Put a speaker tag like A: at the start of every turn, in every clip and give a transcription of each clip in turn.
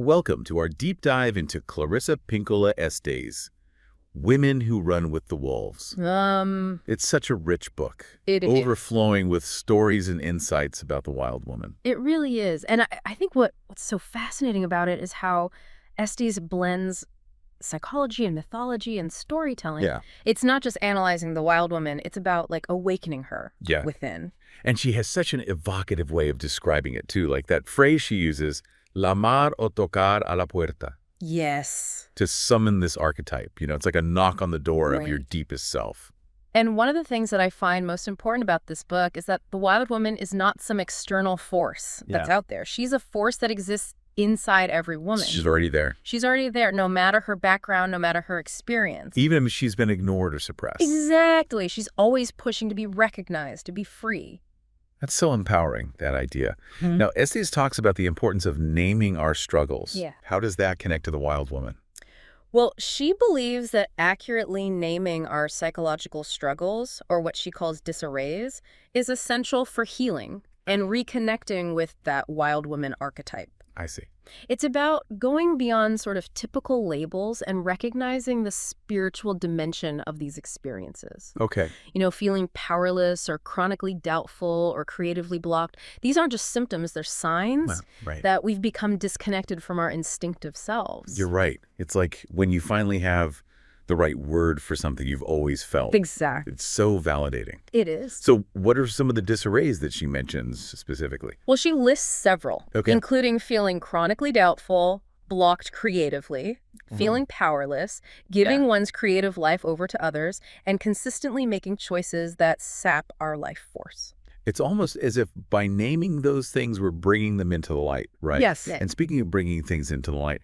A: Welcome to our deep dive into Clarissa Pinkola Estés, Women Who Run with the Wolves. It's such a rich book,
B: It is.
A: overflowing with stories and insights about the wild woman.
B: It really is. And I think what's so fascinating about it is how Estes blends psychology and mythology and storytelling.
A: Yeah.
B: It's not just analyzing the wild woman, it's about like awakening her
A: Yeah.
B: within.
A: And she has such an evocative way of describing it, too. Like that phrase she uses, llamar o tocar a la puerta,
B: Yes.
A: to summon this archetype. You know, it's like a knock on the door of
B: Right.
A: your deepest self.
B: And one of the things that I find most important about this book is that the wild woman is not some external force that's out there. She's a force that exists inside every woman.
A: She's already there.
B: She's already there, no matter her background, no matter her experience.
A: Even if she's been ignored or suppressed.
B: Exactly. She's always pushing to be recognized, to be free.
A: That's so empowering, that idea. Now, Estes talks about the importance of naming our struggles.
B: Yeah.
A: How does that connect to the wild woman?
B: Well, she believes that accurately naming our psychological struggles, or what she calls disarrays, is essential for healing and reconnecting with that wild woman archetype.
A: I see.
B: It's about going beyond sort of typical labels and recognizing the spiritual dimension of these experiences.
A: Okay.
B: You know, feeling powerless or chronically doubtful or creatively blocked. These aren't just symptoms, they're signs
A: Well, right.
B: that we've become disconnected from our instinctive selves.
A: You're right. It's like when you finally have the right word for something you've always felt.
B: Exactly.
A: It's so validating.
B: It is.
A: So what are some of the disarrays that she mentions specifically?
B: Well, she lists several,
A: Okay.
B: including feeling chronically doubtful, blocked creatively, feeling powerless, giving one's creative life over to others, and consistently making choices that sap our life force.
A: It's almost as if by naming those things, we're bringing them into the light, right?
B: Yes.
A: And speaking of bringing things into the light,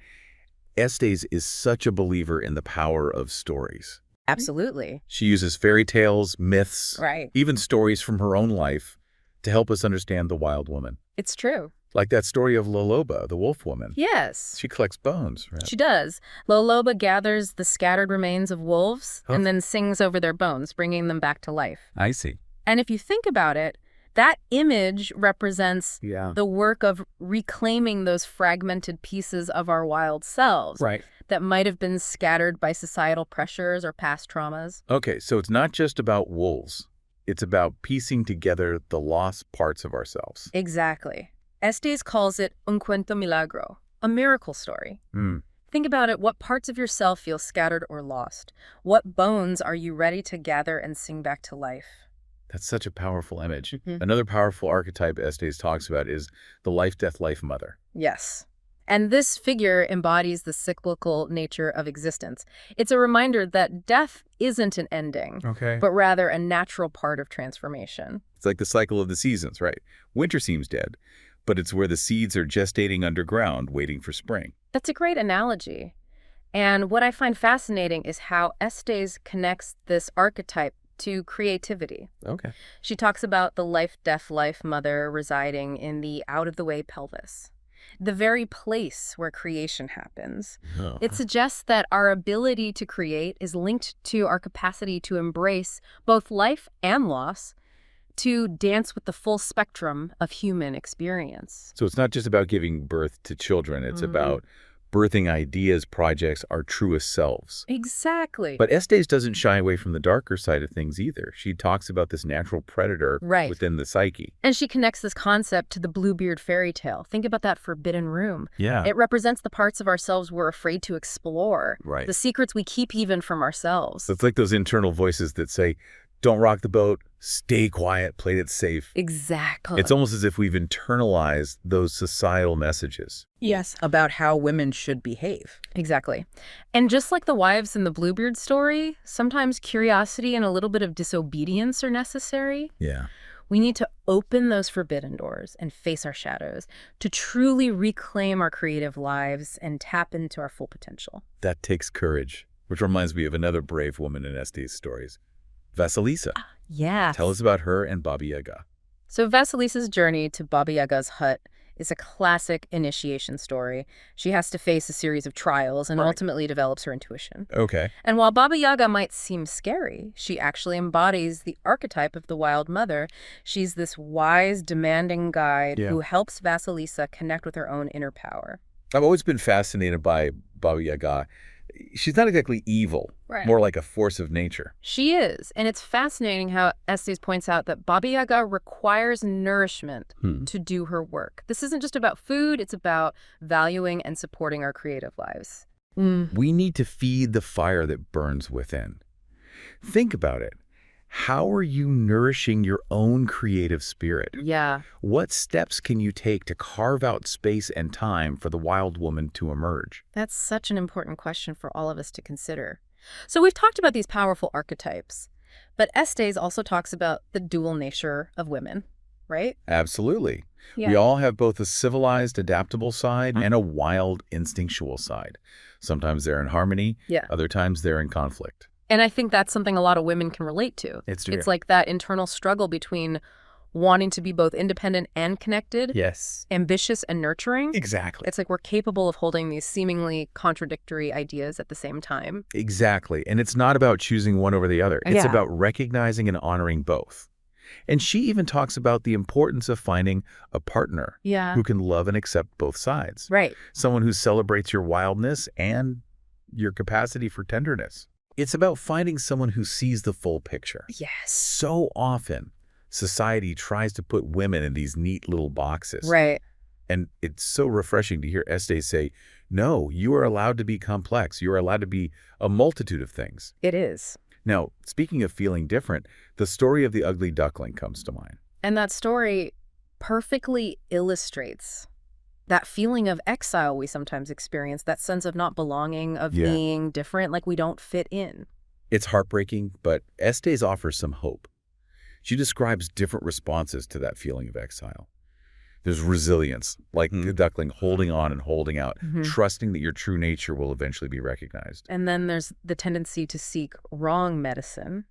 A: Estes is such a believer in the power of stories.
B: Absolutely.
A: She uses fairy tales, myths,
B: Right.
A: even stories from her own life to help us understand the wild woman.
B: It's true.
A: Like that story of Loloba, the wolf woman.
B: Yes.
A: She collects bones, right?
B: She does. Loloba gathers the scattered remains of wolves
A: Huh.
B: and then sings over their bones, bringing them back to life.
A: I see.
B: And if you think about it, that image represents
A: Yeah.
B: the work of reclaiming those fragmented pieces of our wild selves
A: Right.
B: that might have been scattered by societal pressures or past traumas.
A: Okay, so it's not just about wolves. It's about piecing together the lost parts of ourselves.
B: Exactly. Estes calls it un cuento milagro, a miracle story. Think about it. What parts of yourself feel scattered or lost? What bones are you ready to gather and sing back to life?
A: That's such a powerful image.
B: Mhm.
A: Another powerful archetype Estes talks about is the life-death-life mother.
B: Yes. And this figure embodies the cyclical nature of existence. It's a reminder that death isn't an ending,
A: Okay.
B: but rather a natural part of transformation.
A: It's like the cycle of the seasons, right? Winter seems dead, but it's where the seeds are gestating underground, waiting for spring.
B: That's a great analogy. And what I find fascinating is how Estes connects this archetype to creativity.
A: Okay.
B: She talks about the life-death-life mother residing in the out-of-the-way pelvis, the very place where creation happens. It suggests that our ability to create is linked to our capacity to embrace both life and loss, to dance with the full spectrum of human experience.
A: So it's not just about giving birth to children. It's about birthing ideas, projects, our truest selves.
B: Exactly.
A: But Estes doesn't shy away from the darker side of things either. She talks about this natural predator
B: Right.
A: within the psyche.
B: And she connects this concept to the Bluebeard fairy tale. Think about that forbidden room.
A: Yeah.
B: It represents the parts of ourselves we're afraid to explore,
A: Right.
B: the secrets we keep even from ourselves.
A: So it's like those internal voices that say, don't rock the boat, stay quiet, play it safe.
B: Exactly.
A: It's almost as if we've internalized those societal messages.
C: Yes, about how women should behave.
B: Exactly. And just like the wives in the Bluebeard story, sometimes curiosity and a little bit of disobedience are necessary.
A: Yeah.
B: We need to open those forbidden doors and face our shadows to truly reclaim our creative lives and tap into our full potential.
A: That takes courage, which reminds me of another brave woman in Estes' stories, Vasilisa.
B: Yeah.
A: Tell us about her and Baba Yaga.
B: So Vasilisa's journey to Baba Yaga's hut is a classic initiation story. She has to face a series of trials and ultimately develops her intuition.
A: Okay.
B: And while Baba Yaga might seem scary, she actually embodies the archetype of the wild mother. She's this wise, demanding guide who helps Vasilisa connect with her own inner power.
A: I've always been fascinated by Baba Yaga. She's not exactly evil,
B: Right.
A: more like a force of nature.
B: She is, and it's fascinating how Estes points out that Baba Yaga requires nourishment to do her work. This isn't just about food, it's about valuing and supporting our creative lives.
A: We need to feed the fire that burns within. Think about it. How are you nourishing your own creative spirit?
B: Yeah.
A: What steps can you take to carve out space and time for the wild woman to emerge?
B: That's such an important question for all of us to consider. So we've talked about these powerful archetypes, but Estes also talks about the dual nature of women, right?
A: Absolutely.
B: Yeah.
A: We all have both a civilized, adaptable side and a wild, instinctual side. Sometimes they're in harmony, other times they're in conflict.
B: And I think that's something a lot of women can relate to.
A: It's true.
B: It's like that internal struggle between wanting to be both independent and connected, ambitious and nurturing.
A: Exactly.
B: It's like we're capable of holding these seemingly contradictory ideas at the same time.
A: Exactly. And it's not about choosing one over the other. It's about recognizing and honoring both. And she even talks about the importance of finding a partner who can love and accept both sides.
B: Right.
A: Someone who celebrates your wildness and your capacity for tenderness. It's about finding someone who sees the full picture.
B: Yes.
A: So often, society tries to put women in these neat little boxes.
B: Right.
A: And it's so refreshing to hear Estes say, no, you are allowed to be complex. You are allowed to be a multitude of things.
B: It is.
A: Now, speaking of feeling different, the story of the ugly duckling comes to mind.
B: And that story perfectly illustrates that feeling of exile we sometimes experience, that sense of not belonging, of being different, like we don't fit in.
A: It's heartbreaking, but Estes offers some hope. She describes different responses to that feeling of exile. There's resilience, like the duckling holding on and holding out, trusting that your true nature will eventually be recognized.
B: And then there's the tendency to seek wrong medicine.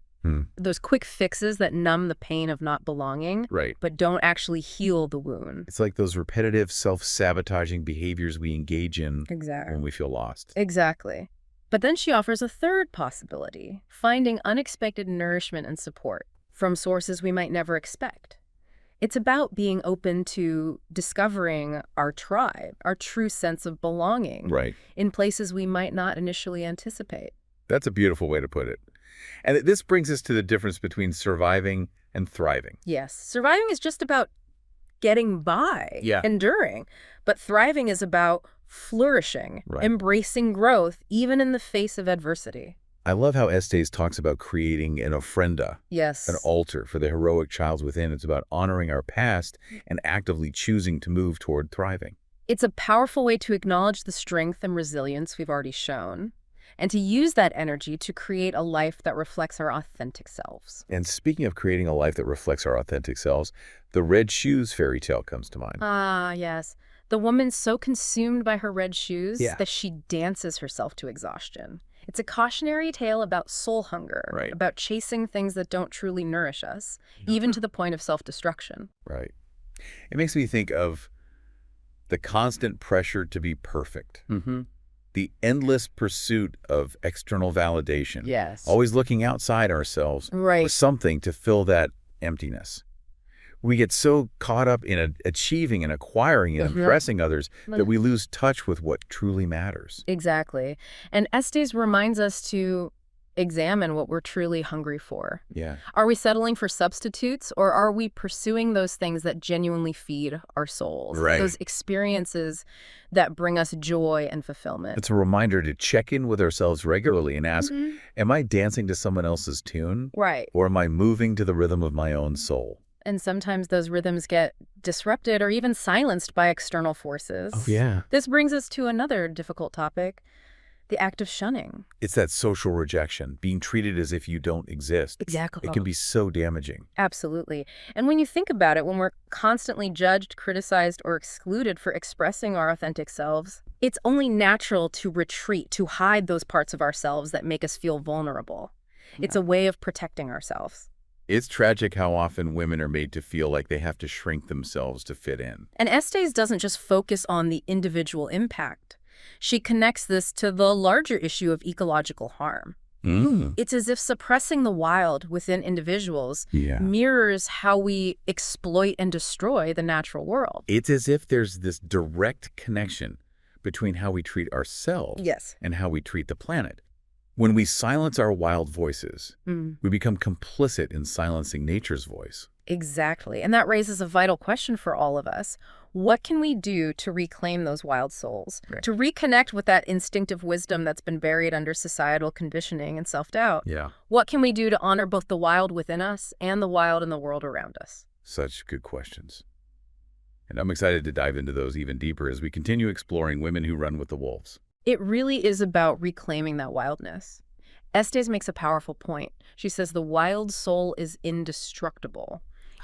B: Those quick fixes that numb the pain of not belonging, but don't actually heal the wound.
A: It's like those repetitive self-sabotaging behaviors we engage in when we feel lost.
B: Exactly. But then she offers a third possibility, finding unexpected nourishment and support from sources we might never expect. It's about being open to discovering our tribe, our true sense of belonging in places we might not initially anticipate.
A: That's a beautiful way to put it. And this brings us to the difference between surviving and thriving.
B: Yes. Surviving is just about getting by, enduring. But thriving is about flourishing, embracing growth, even in the face of adversity.
A: I love how Estes talks about creating an ofrenda, an altar for the heroic child within. It's about honoring our past and actively choosing to move toward thriving.
B: It's a powerful way to acknowledge the strength and resilience we've already shown, and to use that energy to create a life that reflects our authentic selves.
A: And speaking of creating a life that reflects our authentic selves, the Red Shoes fairy tale comes to mind.
B: Ah, yes. The woman so consumed by her red shoes that she dances herself to exhaustion. It's a cautionary tale about soul hunger, about chasing things that don't truly nourish us, even to the point of self-destruction.
A: Right. It makes me think of the constant pressure to be perfect. The endless pursuit of external validation. Always looking outside ourselves for something to fill that emptiness. We get so caught up in achieving and acquiring and impressing others that we lose touch with what truly matters.
B: Exactly. And Estes reminds us to examine what we're truly hungry for. Are we settling for substitutes, or are we pursuing those things that genuinely feed our souls? Those experiences that bring us joy and fulfillment.
A: It's a reminder to check in with ourselves regularly and ask, am I dancing to someone else's tune? Or am I moving to the rhythm of my own soul?
B: And sometimes those rhythms get disrupted or even silenced by external forces. This brings us to another difficult topic, the act of shunning.
A: It's that social rejection, being treated as if you don't exist.
B: Exactly.
A: It can be so damaging.
B: Absolutely. And when you think about it, when we're constantly judged, criticized, or excluded for expressing our authentic selves, it's only natural to retreat, to hide those parts of ourselves that make us feel vulnerable. It's a way of protecting ourselves.
A: It's tragic how often women are made to feel like they have to shrink themselves to fit in.
B: And Estes doesn't just focus on the individual impact. She connects this to the larger issue of ecological harm. It's as if suppressing the wild within individuals mirrors how we exploit and destroy the natural world.
A: It's as if there's this direct connection between how we treat ourselves
B: Yes.
A: and how we treat the planet. When we silence our wild voices, we become complicit in silencing nature's voice.
B: Exactly. And that raises a vital question for all of us. What can we do to reclaim those wild souls, to reconnect with that instinctive wisdom that's been buried under societal conditioning and self-doubt?
A: Yeah.
B: What can we do to honor both the wild within us and the wild in the world around us?
A: Such good questions. And I'm excited to dive into those even deeper as we continue exploring women who run with the wolves.
B: It really is about reclaiming that wildness. Estés makes a powerful point. She says the wild soul is indestructible.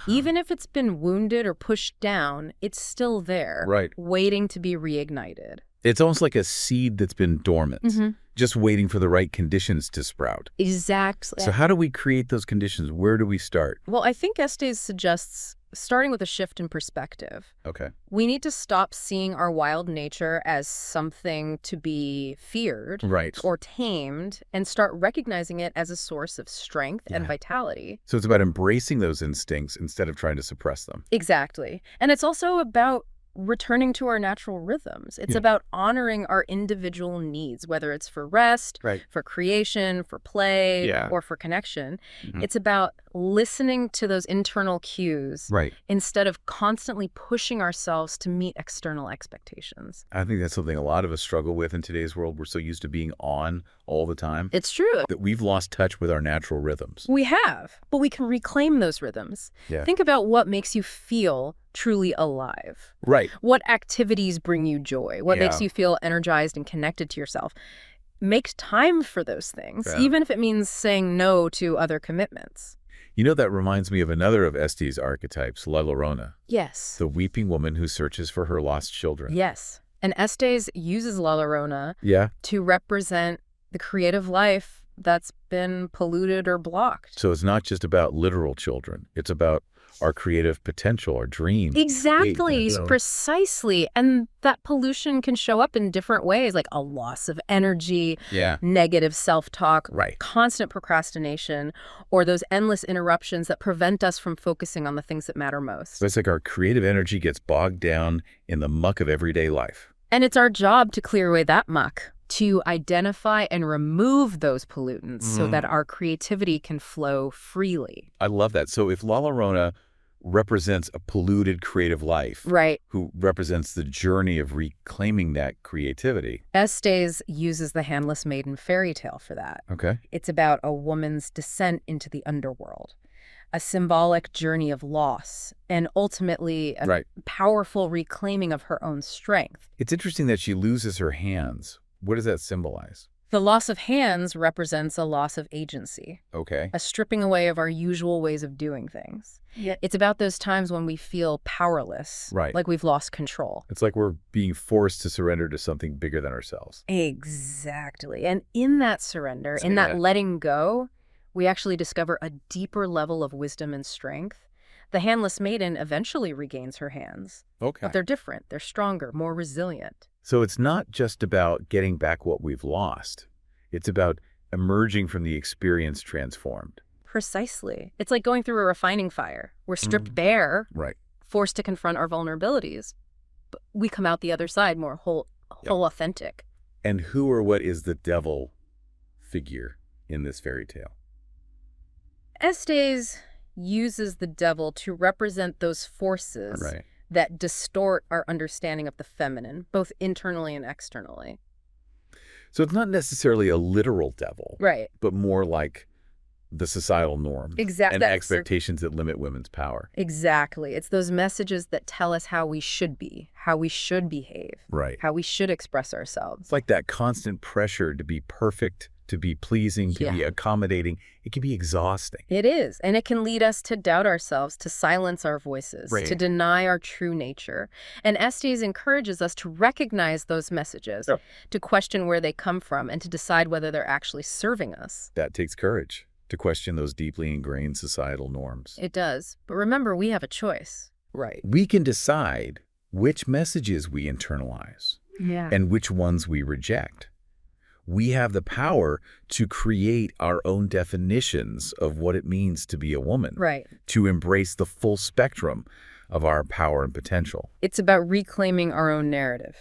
B: Even if it's been wounded or pushed down, it's still there, waiting to be reignited.
A: It's almost like a seed that's been dormant, just waiting for the right conditions to sprout.
B: Exactly.
A: So how do we create those conditions? Where do we start?
B: Well, I think Estés suggests starting with a shift in perspective.
A: Okay.
B: We need to stop seeing our wild nature as something to be feared or tamed and start recognizing it as a source of strength and vitality.
A: So it's about embracing those instincts instead of trying to suppress them.
B: Exactly. And it's also about returning to our natural rhythms. It's about honoring our individual needs, whether it's for rest, for creation, for play, or for connection. It's about listening to those internal cues instead of constantly pushing ourselves to meet external expectations.
A: I think that's something a lot of us struggle with in today's world. We're so used to being on all the time.
B: It's true.
A: That we've lost touch with our natural rhythms.
B: We have, but we can reclaim those rhythms. Think about what makes you feel truly alive. What activities bring you joy? What makes you feel energized and connected to yourself? Make time for those things, even if it means saying no to other commitments.
A: You know, that reminds me of another of Estés' archetypes, La Llorona.
B: Yes.
A: The weeping woman who searches for her lost children.
B: Yes. And Estés uses La Llorona to represent the creative life that's been polluted or blocked.
A: So it's not just about literal children. It's about our creative potential, our dreams.
B: Exactly, precisely. And that pollution can show up in different ways, like a loss of energy, negative self-talk, constant procrastination, or those endless interruptions that prevent us from focusing on the things that matter most.
A: So it's like our creative energy gets bogged down in the muck of everyday life.
B: And it's our job to clear away that muck, to identify and remove those pollutants so that our creativity can flow freely.
A: I love that. So if La Llorona represents a polluted creative life, who represents the journey of reclaiming that creativity.
B: Estés uses the handless maiden fairy tale for that.
A: Okay.
B: It's about a woman's descent into the underworld, a symbolic journey of loss, and ultimately a powerful reclaiming of her own strength.
A: It's interesting that she loses her hands. What does that symbolize?
B: The loss of hands represents a loss of agency.
A: Okay.
B: A stripping away of our usual ways of doing things. It's about those times when we feel powerless, like we've lost control.
A: It's like we're being forced to surrender to something bigger than ourselves.
B: Exactly. And in that surrender, in that letting go, we actually discover a deeper level of wisdom and strength. The handless maiden eventually regains her hands. But they're different. They're stronger, more resilient.
A: So it's not just about getting back what we've lost. It's about emerging from the experience transformed.
B: Precisely. It's like going through a refining fire. We're stripped bare, forced to confront our vulnerabilities. But we come out the other side more whole authentic.
A: And who or what is the devil figure in this fairy tale?
B: Estés uses the devil to represent those forces that distort our understanding of the feminine, both internally and externally.
A: So it's not necessarily a literal devil, but more like the societal norms and expectations that limit women's power.
B: Exactly. It's those messages that tell us how we should be, how we should behave, how we should express ourselves.
A: It's like that constant pressure to be perfect, to be pleasing, to be accommodating. It can be exhausting.
B: It is. And it can lead us to doubt ourselves, to silence our voices, to deny our true nature. And Estés encourages us to recognize those messages, to question where they come from, and to decide whether they're actually serving us.
A: That takes courage, to question those deeply ingrained societal norms.
B: It does. But remember, we have a choice.
A: We can decide which messages we internalize and which ones we reject. We have the power to create our own definitions of what it means to be a woman, to embrace the full spectrum of our power and potential.
B: It's about reclaiming our own narrative.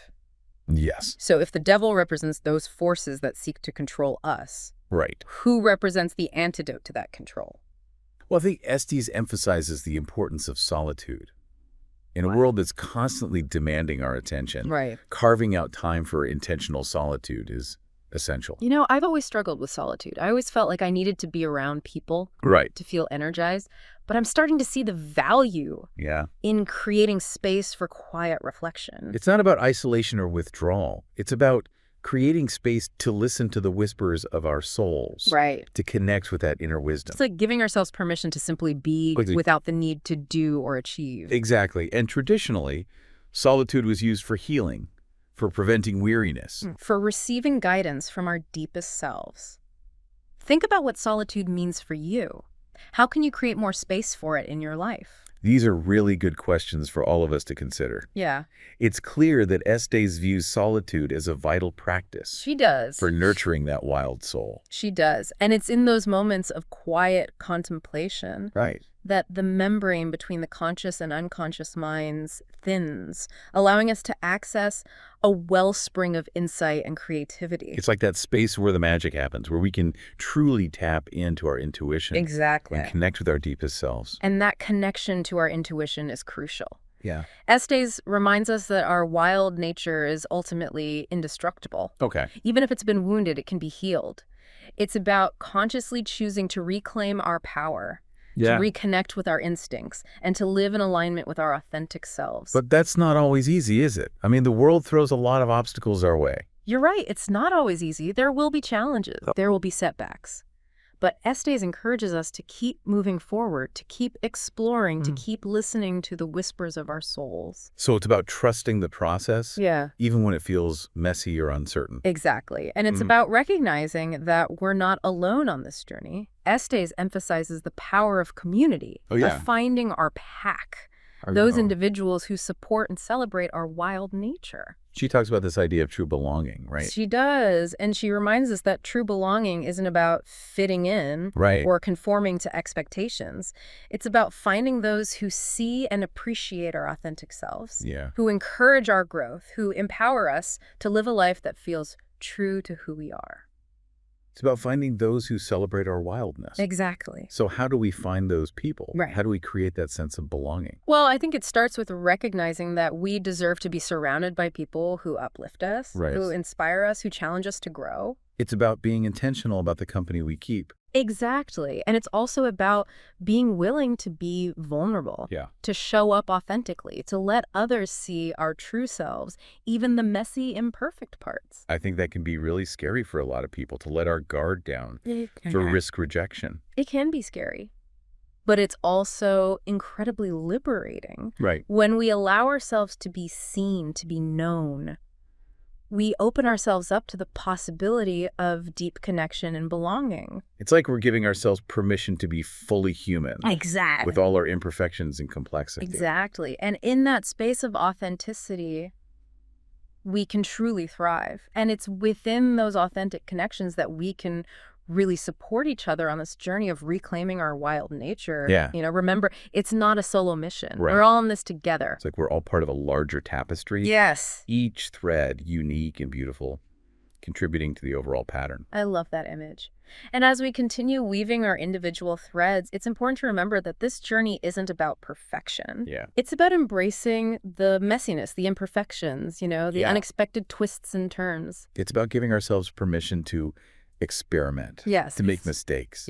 A: Yes.
B: So if the devil represents those forces that seek to control us,
A: right,
B: who represents the antidote to that control?
A: Well, I think Estés emphasizes the importance of solitude. In a world that's constantly demanding our attention,
B: right,
A: carving out time for intentional solitude is essential.
B: You know, I've always struggled with solitude. I always felt like I needed to be around people to feel energized. But I'm starting to see the value in creating space for quiet reflection.
A: It's not about isolation or withdrawal. It's about creating space to listen to the whispers of our souls.
B: Right.
A: To connect with that inner wisdom.
B: It's like giving ourselves permission to simply be without the need to do or achieve.
A: Exactly. And traditionally, solitude was used for healing, for preventing weariness.
B: For receiving guidance from our deepest selves. Think about what solitude means for you. How can you create more space for it in your life?
A: These are really good questions for all of us to consider.
B: Yeah.
A: It's clear that Estés views solitude as a vital practice.
B: She does.
A: For nurturing that wild soul.
B: She does. And it's in those moments of quiet contemplation that the membrane between the conscious and unconscious minds thins, allowing us to access a wellspring of insight and creativity.
A: It's like that space where the magic happens, where we can truly tap into our intuition.
B: Exactly.
A: And connect with our deepest selves.
B: And that connection to our intuition is crucial.
A: Yeah.
B: Estés reminds us that our wild nature is ultimately indestructible.
A: Okay.
B: Even if it's been wounded, it can be healed. It's about consciously choosing to reclaim our power, to reconnect with our instincts, and to live in alignment with our authentic selves.
A: But that's not always easy, is it? I mean, the world throws a lot of obstacles our way.
B: You're right. It's not always easy. There will be challenges. There will be setbacks. But Estés encourages us to keep moving forward, to keep exploring, to keep listening to the whispers of our souls.
A: So it's about trusting the process,
B: Yeah.
A: even when it feels messy or uncertain.
B: Exactly. And it's about recognizing that we're not alone on this journey. Estés emphasizes the power of community, of finding our pack, those individuals who support and celebrate our wild nature.
A: She talks about this idea of true belonging, right?
B: She does. And she reminds us that true belonging isn't about fitting in or conforming to expectations. It's about finding those who see and appreciate our authentic selves, who encourage our growth, who empower us to live a life that feels true to who we are.
A: It's about finding those who celebrate our wildness.
B: Exactly.
A: So how do we find those people?
B: Right.
A: How do we create that sense of belonging?
B: Well, I think it starts with recognizing that we deserve to be surrounded by people who uplift us, who inspire us, who challenge us to grow.
A: It's about being intentional about the company we keep.
B: Exactly. And it's also about being willing to be vulnerable, to show up authentically, to let others see our true selves, even the messy, imperfect parts.
A: I think that can be really scary for a lot of people, to let our guard down for risk rejection.
B: It can be scary, but it's also incredibly liberating.
A: Right.
B: When we allow ourselves to be seen, to be known, we open ourselves up to the possibility of deep connection and belonging.
A: It's like we're giving ourselves permission to be fully human.
B: Exactly.
A: With all our imperfections and complexity.
B: Exactly. And in that space of authenticity, we can truly thrive. And it's within those authentic connections that we can really support each other on this journey of reclaiming our wild nature. You know, remember, it's not a solo mission. We're all in this together.
A: It's like we're all part of a larger tapestry.
B: Yes.
A: Each thread unique and beautiful, contributing to the overall pattern.
B: I love that image. And as we continue weaving our individual threads, it's important to remember that this journey isn't about perfection. It's about embracing the messiness, the imperfections, you know, the unexpected twists and turns.
A: It's about giving ourselves permission to experiment, to make mistakes,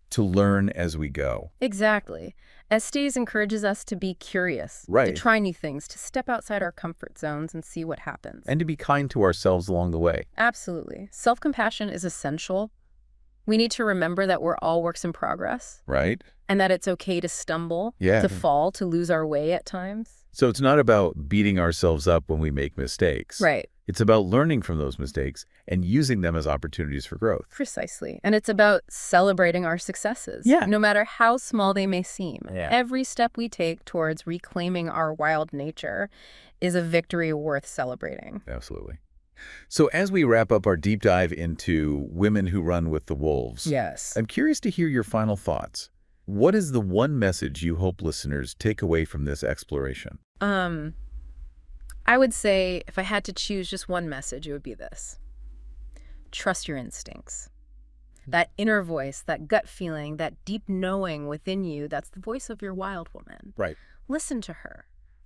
A: to learn as we go.
B: Exactly. Estés encourages us to be curious, to try new things, to step outside our comfort zones and see what happens.
A: And to be kind to ourselves along the way.
B: Absolutely. Self-compassion is essential. We need to remember that we're all works in progress.
A: Right.
B: And that it's okay to stumble, to fall, to lose our way at times.
A: So it's not about beating ourselves up when we make mistakes.
B: Right.
A: It's about learning from those mistakes and using them as opportunities for growth.
B: Precisely. And it's about celebrating our successes, no matter how small they may seem. Every step we take towards reclaiming our wild nature is a victory worth celebrating.
A: Absolutely. So as we wrap up our deep dive into women who run with the wolves, I'm curious to hear your final thoughts. What is the one message you hope listeners take away from this exploration?
B: I would say if I had to choose just one message, it would be this. Trust your instincts. That inner voice, that gut feeling, that deep knowing within you, that's the voice of your wild woman.
A: Right.
B: Listen to her.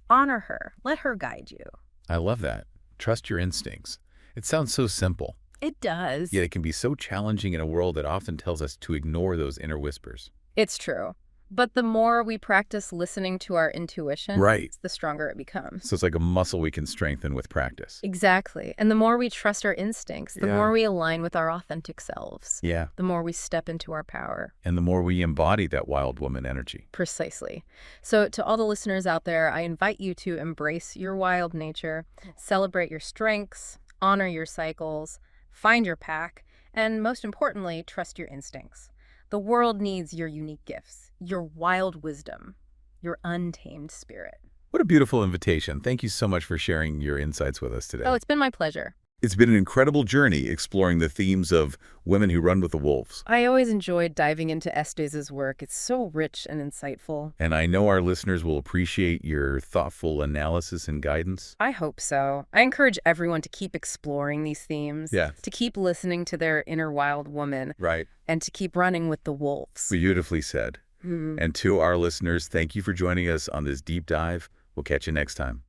B: Honor her. Let her guide you.
A: I love that. Trust your instincts. It sounds so simple.
B: It does.
A: Yet it can be so challenging in a world that often tells us to ignore those inner whispers.
B: It's true. But the more we practice listening to our intuition,
A: right,
B: the stronger it becomes.
A: So it's like a muscle we can strengthen with practice.
B: Exactly. And the more we trust our instincts, the more we align with our authentic selves.
A: Yeah.
B: The more we step into our power.
A: And the more we embody that wild woman energy.
B: Precisely. So to all the listeners out there, I invite you to embrace your wild nature, celebrate your strengths, honor your cycles, find your pack, and most importantly, trust your instincts. The world needs your unique gifts, your wild wisdom, your untamed spirit.
A: What a beautiful invitation. Thank you so much for sharing your insights with us today.
B: Oh, it's been my pleasure.
A: It's been an incredible journey exploring the themes of women who run with the wolves.
B: I always enjoyed diving into Estés' work. It's so rich and insightful.
A: And I know our listeners will appreciate your thoughtful analysis and guidance.
B: I hope so. I encourage everyone to keep exploring these themes.
A: Yeah.
B: To keep listening to their inner wild woman.
A: Right.
B: And to keep running with the wolves.
A: Beautifully said. And to our listeners, thank you for joining us on this deep dive. We'll catch you next time.